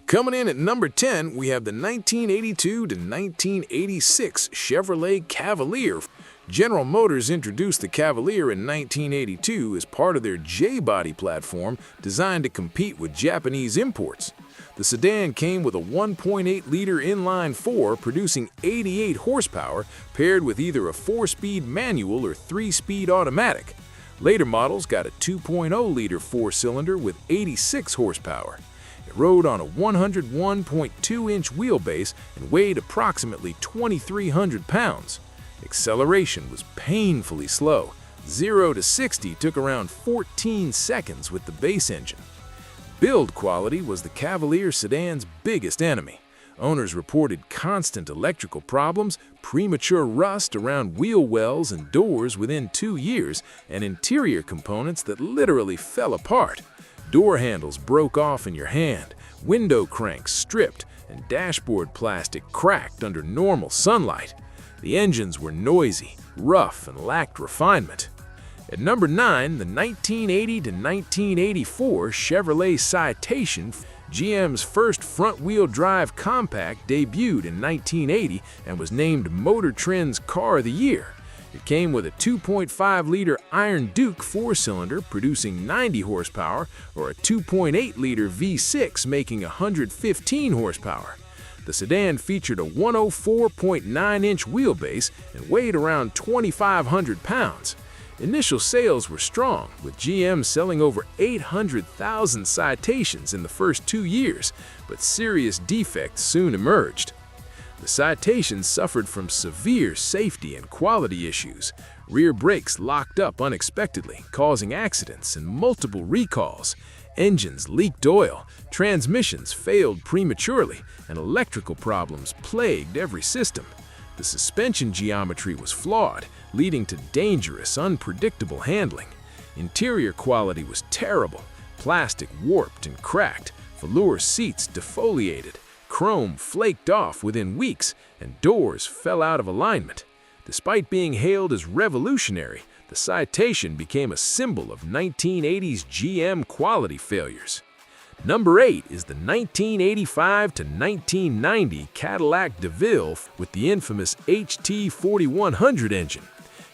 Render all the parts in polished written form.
Coming in at number 10, we have the 1982 to 1986 Chevrolet Cavalier. General Motors introduced the Cavalier in 1982 as part of their J-body platform designed to compete with Japanese imports. The sedan came with a 1.8-liter inline-four producing 88 horsepower paired with either a 4-speed manual or 3-speed automatic. Later models got a 2.0-liter four-cylinder with 86 horsepower. It rode on a 101.2-inch wheelbase and weighed approximately 2,300 pounds. Acceleration was painfully slow. 0 to 60 took around 14 seconds with the base engine. Build quality was the Cavalier sedan's biggest enemy. Owners reported constant electrical problems, premature rust around wheel wells and doors within 2 years, and interior components that literally fell apart. Door handles broke off in your hand, window cranks stripped, and dashboard plastic cracked under normal sunlight. The engines were noisy, rough, and lacked refinement. At number 9, the 1980 to 1984 Chevrolet Citation, GM's first front-wheel drive compact, debuted in 1980 and was named Motor Trend's Car of the Year. It came with a 2.5-liter Iron Duke four-cylinder producing 90 horsepower or a 2.8-liter V6 making 115 horsepower. The sedan featured a 104.9-inch wheelbase and weighed around 2,500 pounds. Initial sales were strong, with GM selling over 800,000 Citations in the first 2 years, but serious defects soon emerged. The Citation suffered from severe safety and quality issues. Rear brakes locked up unexpectedly, causing accidents and multiple recalls. Engines leaked oil, transmissions failed prematurely, and electrical problems plagued every system. The suspension geometry was flawed, leading to dangerous, unpredictable handling. Interior quality was terrible. Plastic warped and cracked, velour seats defoliated, chrome flaked off within weeks, and doors fell out of alignment. Despite being hailed as revolutionary, the Citation became a symbol of 1980s GM quality failures. Number 8 is the 1985 to 1990 Cadillac DeVille with the infamous HT4100 engine.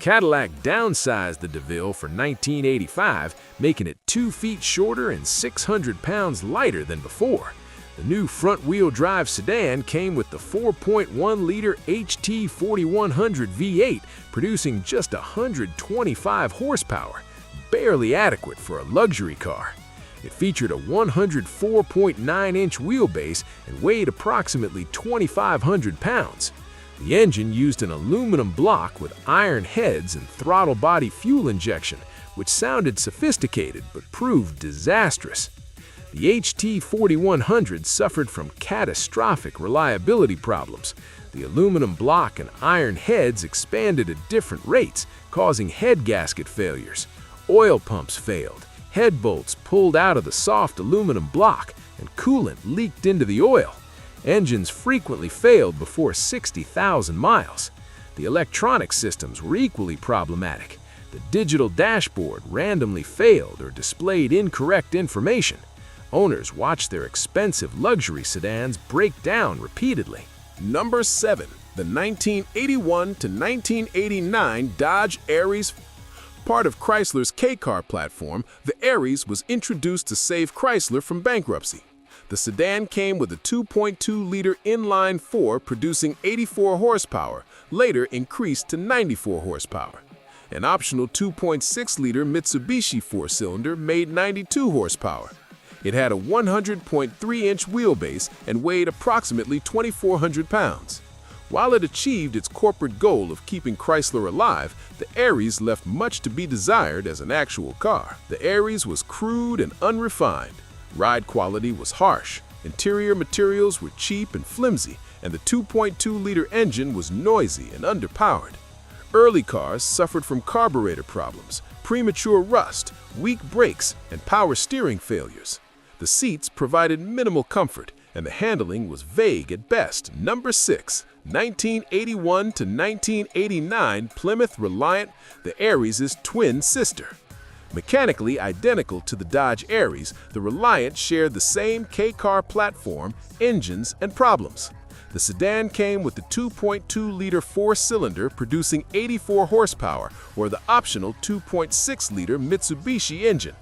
Cadillac downsized the DeVille for 1985, making it 2 feet shorter and 600 pounds lighter than before. The new front-wheel drive sedan came with the 4.1-liter HT4100 V8, producing just 125 horsepower, barely adequate for a luxury car. It featured a 104.9-inch wheelbase and weighed approximately 2,500 pounds. The engine used an aluminum block with iron heads and throttle body fuel injection, which sounded sophisticated but proved disastrous. The HT4100 suffered from catastrophic reliability problems. The aluminum block and iron heads expanded at different rates, causing head gasket failures. Oil pumps failed, head bolts pulled out of the soft aluminum block, and coolant leaked into the oil. Engines frequently failed before 60,000 miles. The electronic systems were equally problematic. The digital dashboard randomly failed or displayed incorrect information. Owners watched their expensive luxury sedans break down repeatedly. Number 7. The 1981 to 1989 Dodge Aries. Part of Chrysler's K-Car platform, the Aries was introduced to save Chrysler from bankruptcy. The sedan came with a 2.2-liter inline-four producing 84 horsepower, later increased to 94 horsepower. An optional 2.6-liter Mitsubishi four-cylinder made 92 horsepower. It had a 100.3-inch wheelbase and weighed approximately 2,400 pounds. While it achieved its corporate goal of keeping Chrysler alive, the Aries left much to be desired as an actual car. The Aries was crude and unrefined. Ride quality was harsh. Interior materials were cheap and flimsy, and the 2.2-liter engine was noisy and underpowered. Early cars suffered from carburetor problems, premature rust, weak brakes, and power steering failures. The seats provided minimal comfort, and the handling was vague at best. Number 6. 1981 to 1989 Plymouth Reliant, the Aries' twin sister. Mechanically identical to the Dodge Aries, the Reliant shared the same K-car platform, engines, and problems. The sedan came with the 2.2-liter four-cylinder producing 84 horsepower, or the optional 2.6-liter Mitsubishi engine.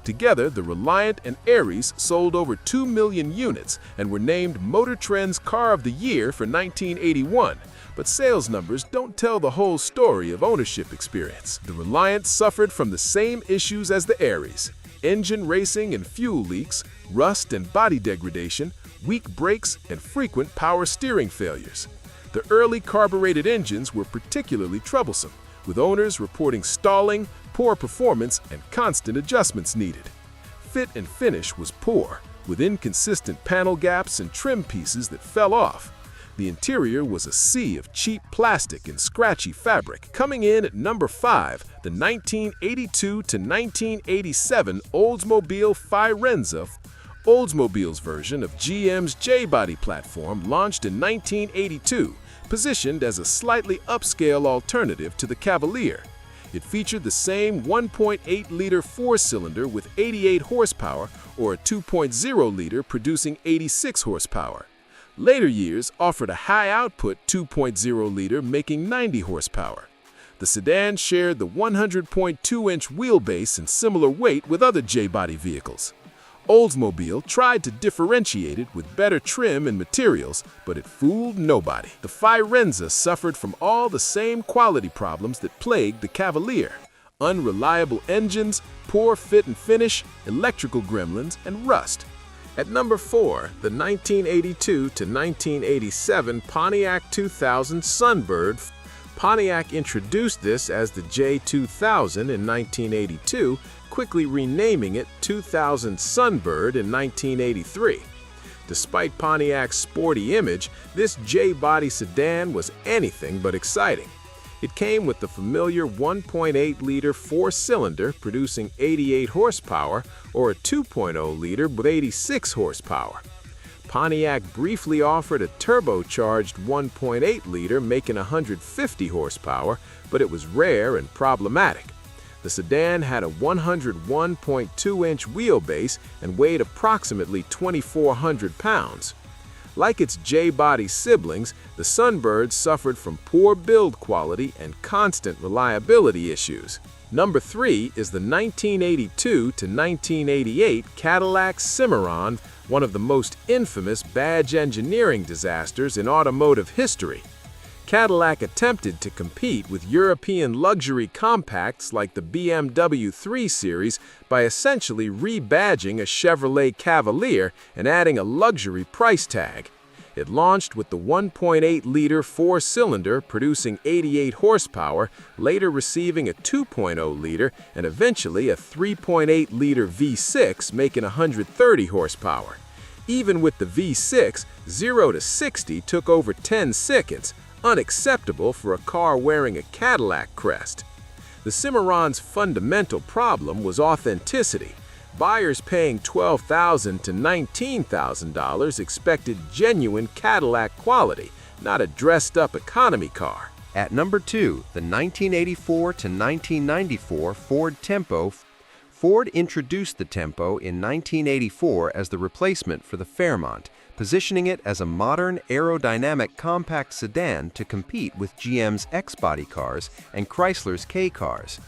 Together, the Reliant and Aries sold over 2 million units and were named Motor Trend's Car of the Year for 1981. But sales numbers don't tell the whole story of ownership experience. The Reliant suffered from the same issues as the Aries: engine racing and fuel leaks, rust and body degradation, weak brakes, and frequent power steering failures. The early carbureted engines were particularly troublesome, with owners reporting stalling, poor performance, and constant adjustments needed. Fit and finish was poor, with inconsistent panel gaps and trim pieces that fell off. The interior was a sea of cheap plastic and scratchy fabric. Coming in at number 5, the 1982 to 1987 Oldsmobile Firenze. Oldsmobile's version of GM's J-body platform launched in 1982, positioned as a slightly upscale alternative to the Cavalier. It featured the same 1.8-liter four-cylinder with 88 horsepower, or a 2.0-liter producing 86 horsepower. Later years offered a high-output 2.0-liter making 90 horsepower. The sedan shared the 100.2-inch wheelbase and similar weight with other J-body vehicles. Oldsmobile tried to differentiate it with better trim and materials, but it fooled nobody. The Firenze suffered from all the same quality problems that plagued the Cavalier: unreliable engines, poor fit and finish, electrical gremlins, and rust. At number 4, the 1982 to 1987 Pontiac 2000 Sunbird. Pontiac introduced this as the J2000 in 1982, quickly renaming it 2000 Sunbird in 1983. Despite Pontiac's sporty image, this J-body sedan was anything but exciting. It came with the familiar 1.8-liter four-cylinder producing 88 horsepower, or a 2.0-liter with 86 horsepower. Pontiac briefly offered a turbocharged 1.8-liter making 150 horsepower, but it was rare and problematic. The sedan had a 101.2-inch wheelbase and weighed approximately 2,400 pounds. Like its J-body siblings, the Sunbird suffered from poor build quality and constant reliability issues. Number 3 is the 1982 to 1988 Cadillac Cimarron, one of the most infamous badge engineering disasters in automotive history. Cadillac attempted to compete with European luxury compacts like the BMW 3 Series by essentially rebadging a Chevrolet Cavalier and adding a luxury price tag. It launched with the 1.8-liter four-cylinder producing 88 horsepower, later receiving a 2.0-liter and eventually a 3.8-liter V6 making 130 horsepower. Even with the V6, 0 to 60 took over 10 seconds, unacceptable for a car wearing a Cadillac crest. The Cimarron's fundamental problem was authenticity. Buyers paying $12,000 to $19,000 expected genuine Cadillac quality, not a dressed-up economy car. At number 2, the 1984 to 1994 Ford Tempo. Ford introduced the Tempo in 1984 as the replacement for the Fairmont, positioning it as a modern aerodynamic compact sedan to compete with GM's X-body cars and Chrysler's K-cars.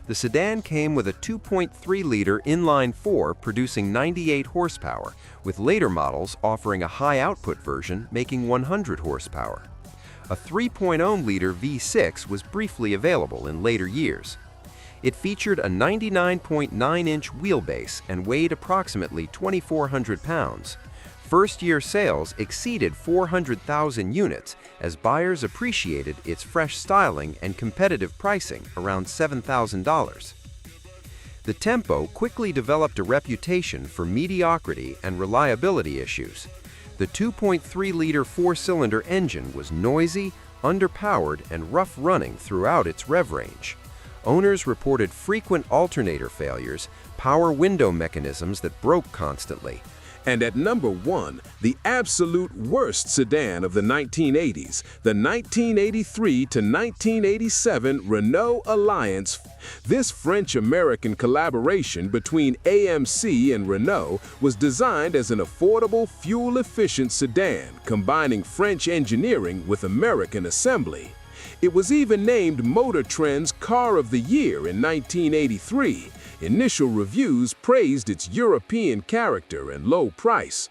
The sedan came with a 2.3-liter inline-4 producing 98 horsepower, with later models offering a high-output version making 100 horsepower. A 3.0-liter V6 was briefly available in later years. It featured a 99.9-inch wheelbase and weighed approximately 2,400 pounds. First-year sales exceeded 400,000 units as buyers appreciated its fresh styling and competitive pricing around $7,000. The Tempo quickly developed a reputation for mediocrity and reliability issues. The 2.3-liter four-cylinder engine was noisy, underpowered, and rough-running throughout its rev range. Owners reported frequent alternator failures, power window mechanisms that broke constantly, And at number 1, the absolute worst sedan of the 1980s, the 1983 to 1987 Renault Alliance. This French-American collaboration between AMC and Renault was designed as an affordable, fuel-efficient sedan, combining French engineering with American assembly. It was even named Motor Trend's Car of the Year in 1983. Initial reviews praised its European character and low price.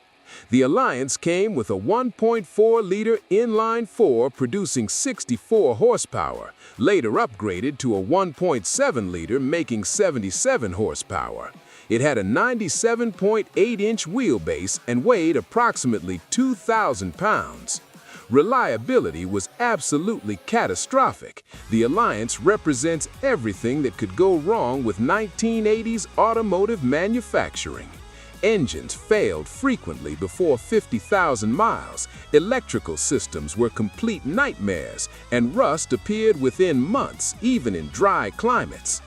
The Alliance came with a 1.4-liter inline-4 producing 64 horsepower, later upgraded to a 1.7-liter making 77 horsepower. It had a 97.8-inch wheelbase and weighed approximately 2,000 pounds. Reliability was absolutely catastrophic. The Alliance represents everything that could go wrong with 1980s automotive manufacturing. Engines failed frequently before 50,000 miles, electrical systems were complete nightmares, and rust appeared within months, even in dry climates.